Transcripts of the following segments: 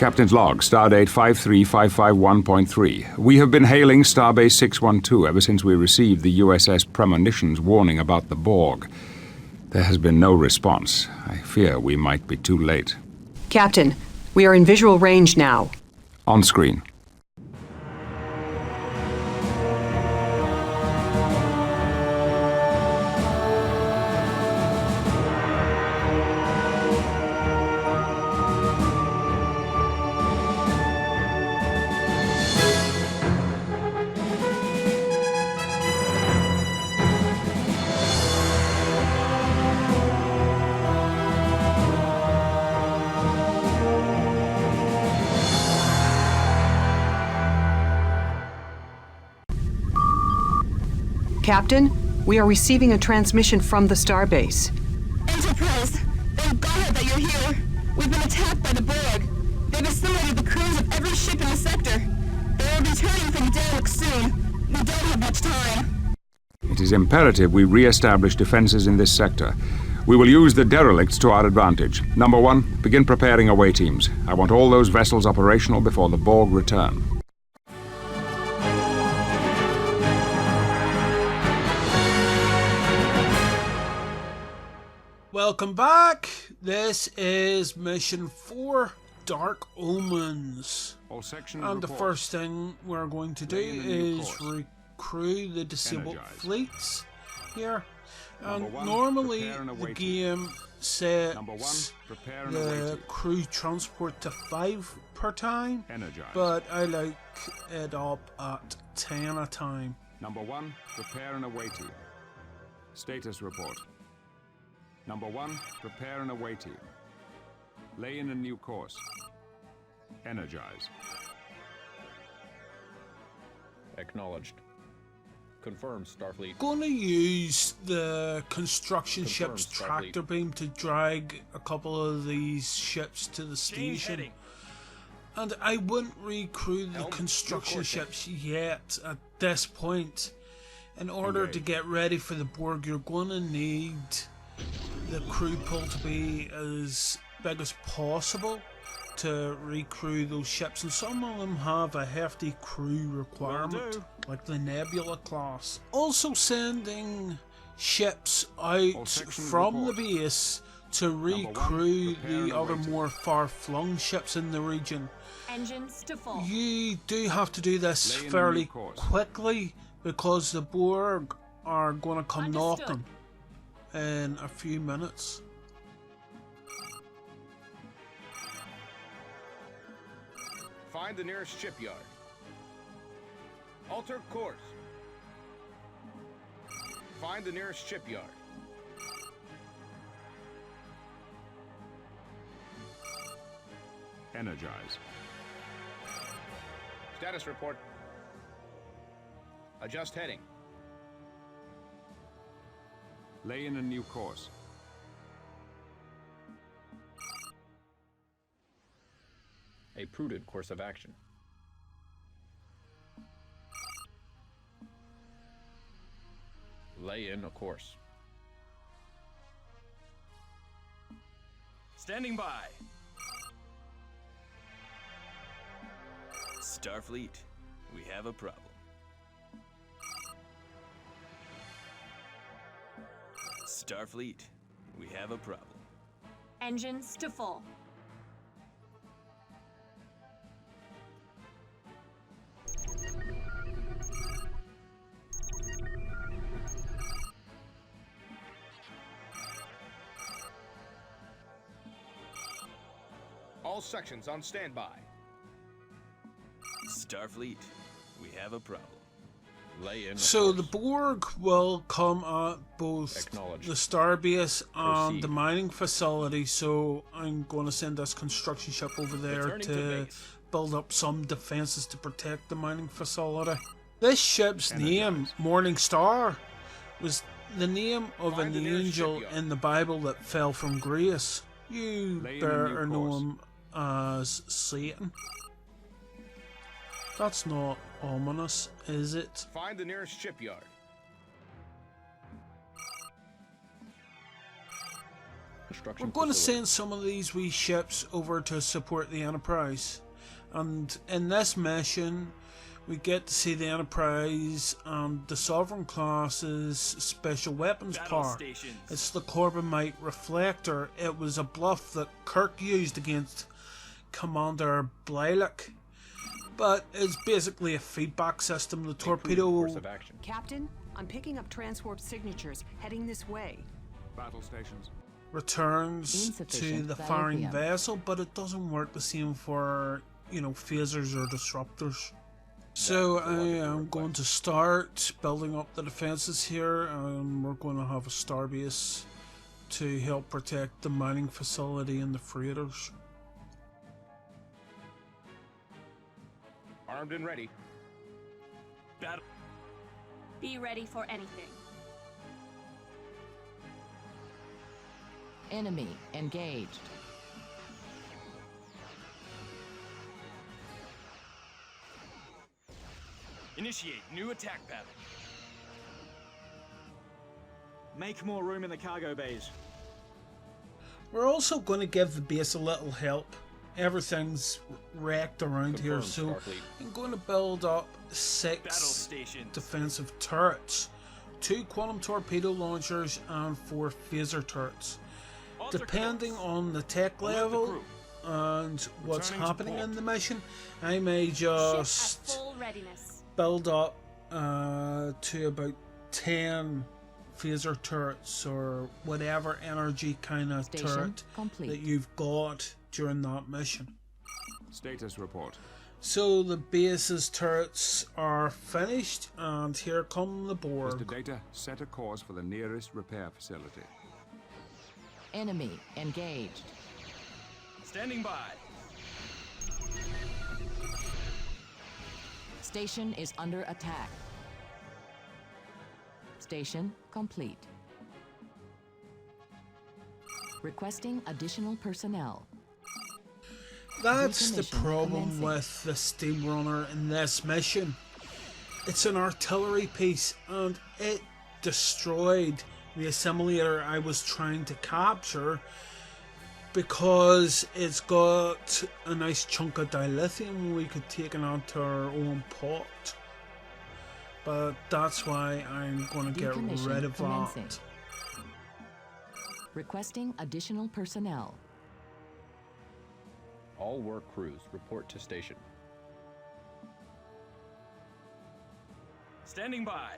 Captain's log, stardate 53551.3. We have been hailing starbase 612 ever since we received the USS Premonition's warning about the Borg. There has been no response. I fear we might be too late. Captain, we are in visual range now. On screen. Captain, we are receiving a transmission from the starbase. Enterprise, thank God that you're here. We've been attacked by the Borg. They've assimilated the crews of every ship in the sector. They are returning from Derelict soon. We don't have much time. It is imperative we re-establish defenses in this sector. We will use the derelicts to our advantage. Number 1, begin preparing away teams. I want all those vessels operational before the Borg return. Welcome back. This is mission 4, Dark Omens. And the first thing we're going to do is recruit the disabled fleets here. And normally the game sets the crew transport to 5 per time, but I like it up at 10 a time. Number 1, prepare an away team. Status report. Number 1, prepare an away team. Lay in a new course. Energize. Acknowledged. Confirm, Starfleet. Gonna use the construction Confirmed, ship's Starfleet. tractor beam to drag a couple of these ships to the station. And I wouldn't recruit the Helm, construction new course. ships yet at this point. In order to get ready for the Borg, you're gonna need the crew pool to be as big as possible to recrew those ships, and some of them have a hefty crew requirement, like the Nebula class. Also sending ships out from the base to recrew the other more far-flung ships in the region. Engines to full. You do have to do this fairly quickly because the Borg are going to come knocking in a few minutes. Find the nearest shipyard. Alter course. Find the nearest shipyard. Energize. Status report. Adjust heading. Lay in a new course. A prudent course of action. Lay in a course. Standing by. Starfleet, we have a problem. Starfleet, we have a problem. Engines to full. All sections on standby. Starfleet, we have a problem. Lay in a So course. the Borg will come at both Acknowledged. the starbase and Proceed. the mining facility, so I'm going to send this construction ship over there Returning to to base. build up some defenses to protect the mining facility. This ship's name, Morning Star, was the name of Find the an nearest angel shipyard. in the Bible that fell from grace. You Lay in a better new know course. him as Satan. That's not ominous, is it? Find the nearest shipyard. Construction We're going to facility. send some of these wee ships over to support the Enterprise. And in this mission, we get to see the Enterprise and the Sovereign class's special weapons Battle power. stations. It's the Corbomite Reflector. It was a bluff that Kirk used against Commander Blylock. But it's basically a feedback system. The A prudent torpedo course of action. Captain, I'm picking up transwarp signatures heading this way. Battle stations. returns to Insufficient the firing Valium. vessel, but it doesn't work the same for, phasers or disruptors. So I am going to start building up the defenses here, and we're going to have a starbase to help protect the mining facility and the freighters. Armed and ready. Battle. Be ready for anything. Enemy engaged. Initiate new attack pattern. Make more room in the cargo bays. We're also going to give the base a little help. Everything's wrecked around here, Confirmed, so Starfleet. I'm going to build up Battle 6 stations. defensive turrets, 2 quantum torpedo launchers, and 4 phaser turrets. Alter Depending course. on the tech Alert the level crew. and what's Returning to happening port. in the mission, I may Ship at just full readiness. build up to about 10 phaser turrets or whatever energy kind of Station turret complete. that you've got during that mission. Status report. So the base's turrets are finished, and here come the Mr. Borg. Data, set a course for the nearest repair facility. Enemy engaged. Standing by. Station is under attack. Station complete. Requesting additional personnel. That's the Recommission problem commencing. with the steam runner in this mission. It's an artillery piece, and it destroyed the assimilator I was trying to capture because it's got a nice chunk of dilithium we could take it onto our own pot. But that's why I'm going to get Decommission rid of commencing. that. Requesting additional personnel. All work crews report to station. Standing by.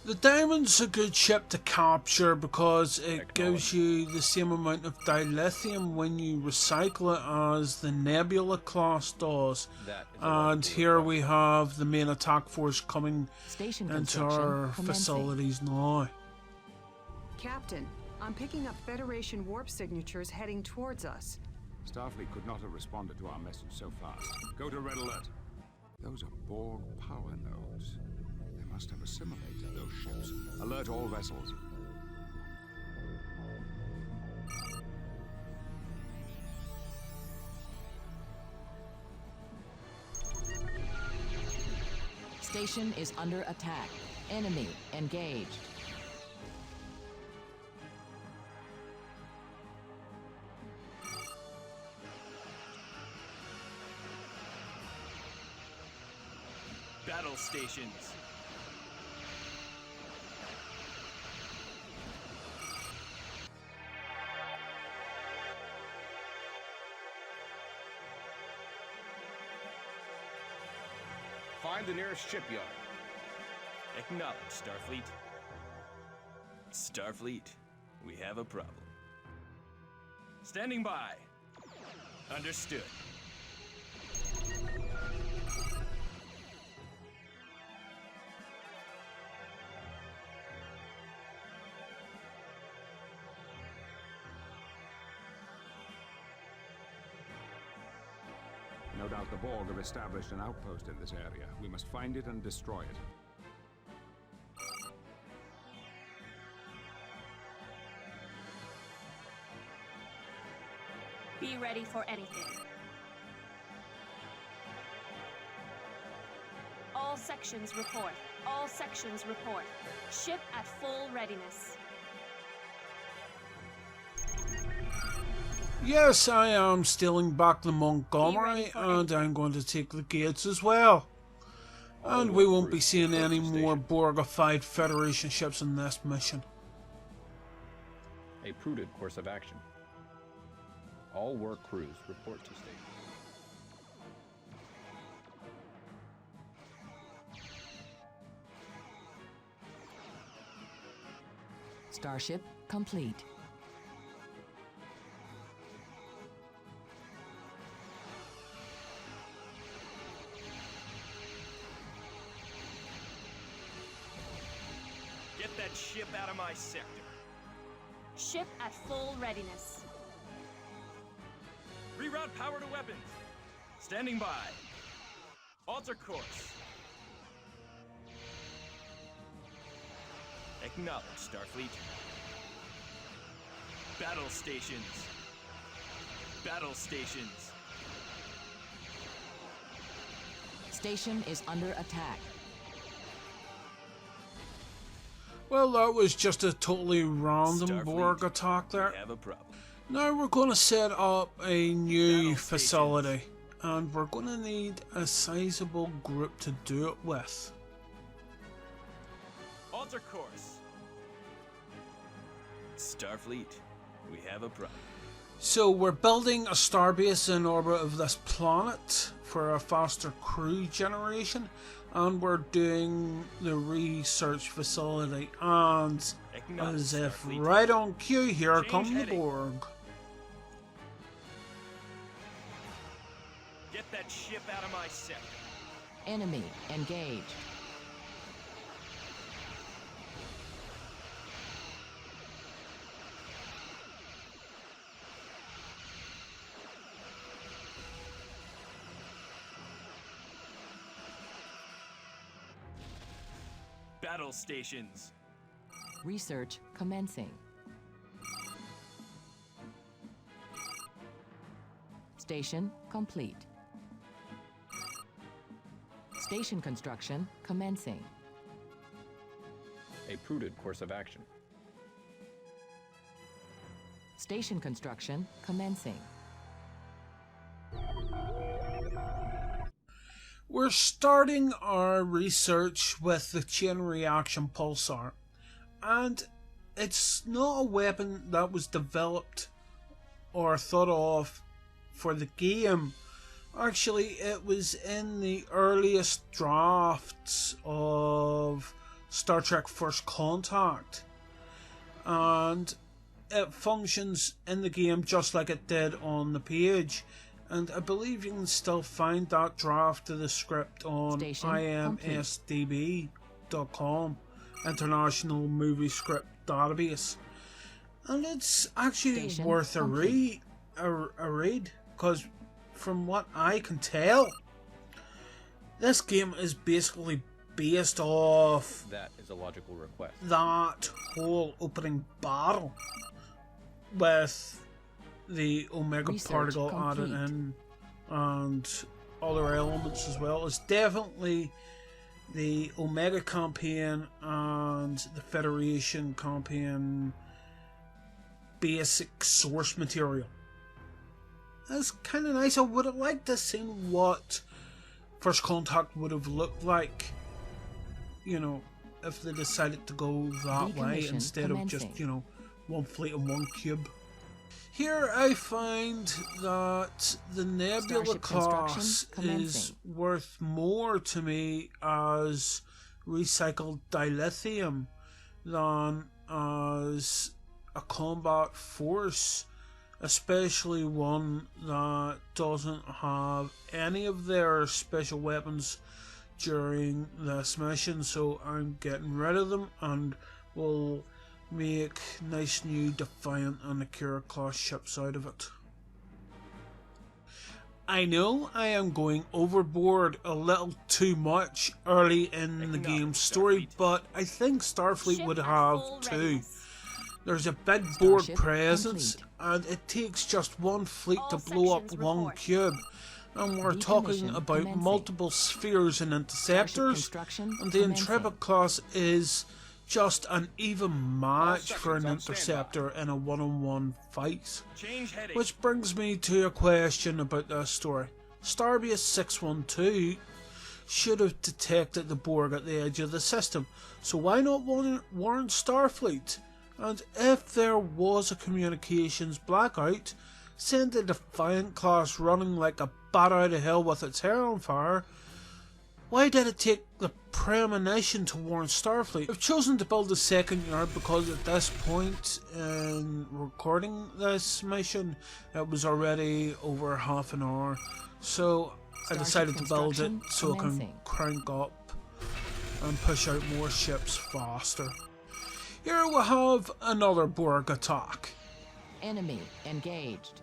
The Diamond's a good ship to capture because it gives you the same amount of dilithium when you recycle it as the Nebula class does. That is a And logical here request. we have the main attack force coming Station into construction our commencing. facilities now. Captain, I'm picking up Federation warp signatures heading towards us. Starfleet could not have responded to our message so fast. Go to red alert. Those are Borg power nodes. They must have assimilated those ships. Alert all vessels. Station is under attack. Enemy engaged. Battle stations. Find the nearest shipyard. Acknowledge, Starfleet. Starfleet, we have a problem. Standing by. Understood. No doubt the Borg have established an outpost in this area. We must find it and destroy it. Be ready for anything. All sections report. All sections report. Ship at full readiness. Yes, I am stealing back the Montgomery, and I'm going to take the gates as well. And we won't be seeing any more Borgified Federation ships in this mission. A prudent course of action. All work crews report to station. Starship complete. Get that ship out of my sector. Ship at full readiness. Reroute power to weapons. Standing by. Alter course. Acknowledge, Starfleet. Battle stations. Battle stations. Station is under attack. Well, that was just a totally random Starfleet, Borg attack there. We have a problem. Now we're going to set up a new facility, and we're going to need a sizable group to do it with. Alter course. Starfleet, we have a problem. So we're building a starbase in orbit of this planet for a faster crew generation, and we're doing the research facility, and as if right on cue, here come the Borg. Get that ship out of my sector. Enemy engaged. Battle stations. Research commencing. Station complete. Station construction commencing. A prudent course of action. Station construction commencing. We're starting our research with the chain reaction pulsar, and it's not a weapon that was developed or thought of for the game. Actually, it was in the earliest drafts of Star Trek First Contact, and it functions in the game just like it did on the page. And I believe you can still find that draft of the script on imsdb.com, International Movie Script Database. And it's actually worth a read, because from what I can tell, this game is basically based off That is a logical request. that whole opening battle with the Omega particle added in and other elements as well. It's definitely the Omega campaign and the Federation campaign basic source material. That's kind of nice. I would have liked to see what First Contact would have looked like, you know, if they decided to go that way instead of just, you know, one fleet and one cube. Here I find that the Nebula class is worth more to me as recycled dilithium than as a combat force, especially one that doesn't have any of their special weapons during this mission, so I'm getting rid of them and will make nice new Defiant and Akira class ships out of it. I know I am going overboard a little too much early in the game's story, but I think Starfleet would have too. There's a big Borg presence, and it takes just one fleet to blow up one cube. And we're talking Decommission about commencing. multiple spheres and interceptors. construction And the commencing. Intrepid class is just an even match for an seconds on interceptor in a one-on-one fight. Change heading. Which brings me to a question about this story. Starbase 612 should have detected the Borg at the edge of the system, so why not warn Starfleet? And if there was a communications blackout, send the Defiant class running like a bat out of hell with its hair on fire. Why did it take the premonition to warn Starfleet? I've chosen to build a second yard because at this point in recording this mission, it was already over half an hour. So I decided to build it so I can crank up and push out more ships faster. Here we have another Borg attack. Enemy engaged.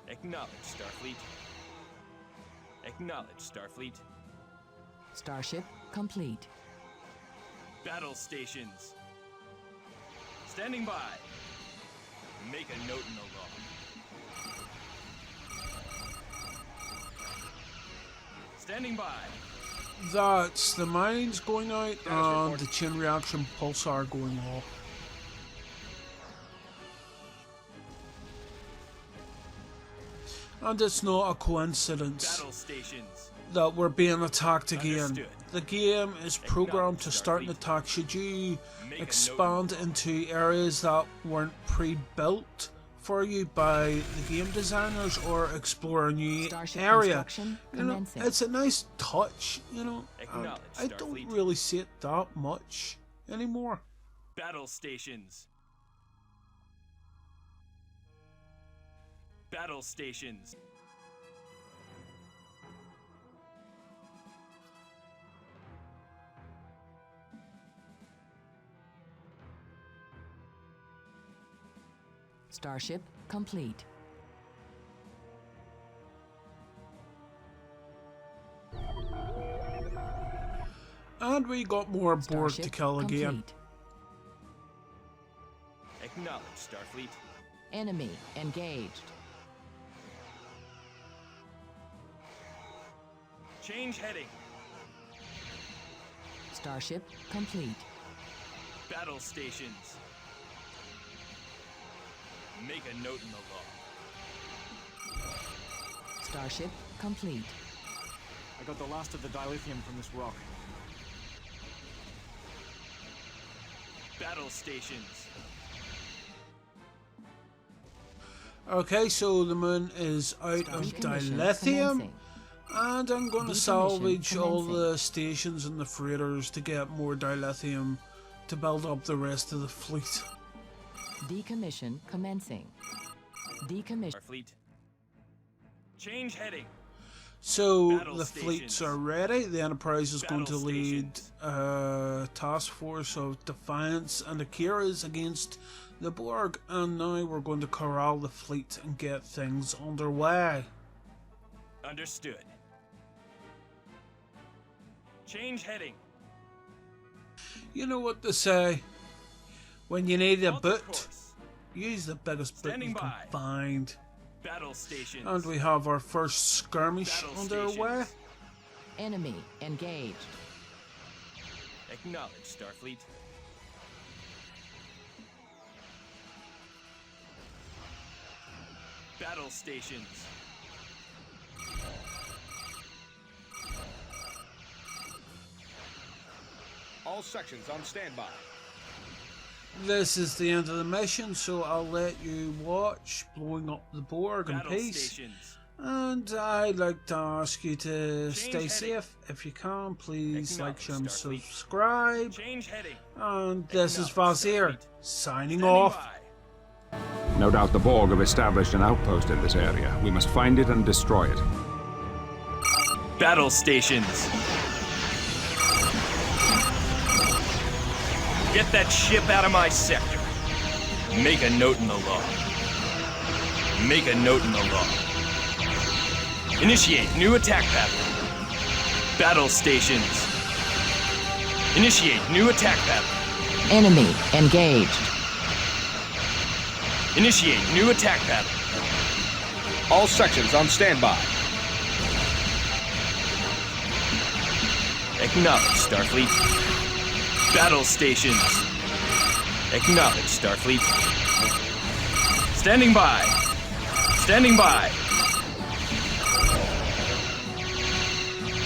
Acknowledge, Starfleet. Acknowledge, Starfleet. Starship complete. Battle stations. Standing by. Make a note in the log. Standing by. That's the mines going out and the chain reaction pulsar going off. And it's not a coincidence Battle stations. that we're being attacked again. Understood. The game is programmed to start an attack should you expand into areas that weren't pre-built for you by the game designers or explore a new Starship area. construction You know, commencing. it's a nice touch, you know. And Acknowledge, I don't Starfleet. really see it that much anymore. Battle stations. Battle stations. Starship complete. And we got more Borg Starship to kill again. complete. Acknowledge, Starfleet. Enemy engaged. Change heading. Starship complete. Battle stations. Make a note in the log. Starship complete. I got the last of the dilithium from this rock. Battle stations. Okay, so the moon is out of Decommission dilithium. commencing. And I'm going to Decommission salvage all commencing. the stations and the freighters to get more dilithium to build up the rest of the fleet. Decommission commencing. Decommission. Starfleet. Change heading. So Battle the stations. fleets are ready. The Enterprise is going to Battle lead stations. a task force of Defiance and Akira's against the Borg. And now we're going to corral the fleet and get things underway. Understood. Change heading. You know what they say. When you need a Alter boot, course. use the biggest boot Standing you can by. find. Battle stations. And we have our first skirmish Battle underway. stations. Enemy engaged. Acknowledge, Starfleet. Battle stations. All sections on standby. This is the end of the mission, so I'll let you watch blowing up the Borg in Battle peace. stations. And I'd like to ask you to stay heading. safe. If you can, please like, Acknowledge, share, and Starfleet. subscribe. Change heading. And this is Acknowledge, Vazir, Starfleet. signing Standing off. by. No doubt the Borg have established an outpost in this area. We must find it and destroy it. Battle stations. Get that ship out of my sector. Make a note in the log. Make a note in the log. Initiate new attack pattern. Battle stations. Initiate new attack pattern. Enemy engaged. Initiate new attack pattern. All sections on standby. Acknowledge, Starfleet. Battle stations. Acknowledge, Starfleet. Standing by. Standing by.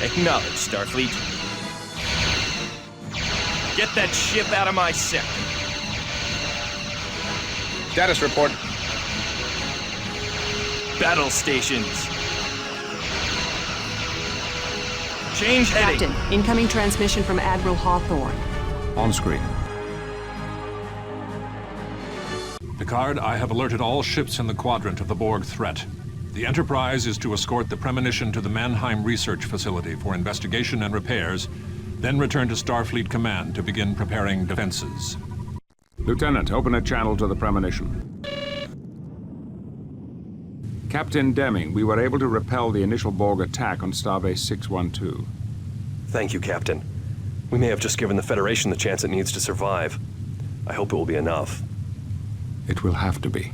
Acknowledge, Starfleet. Get that ship out of my sector. Status report. Battle stations. Change heading. Captain, incoming transmission from Admiral Hawthorne. On screen. Picard, I have alerted all ships in the quadrant of the Borg threat. The Enterprise is to escort the premonition to the Mannheim Research Facility for investigation and repairs, then return to Starfleet Command to begin preparing defenses. Lieutenant, open a channel to the premonition. Captain Deming, we were able to repel the initial Borg attack on Starbase 612. Thank you, Captain. We may have just given the Federation the chance it needs to survive. I hope it will be enough. It will have to be.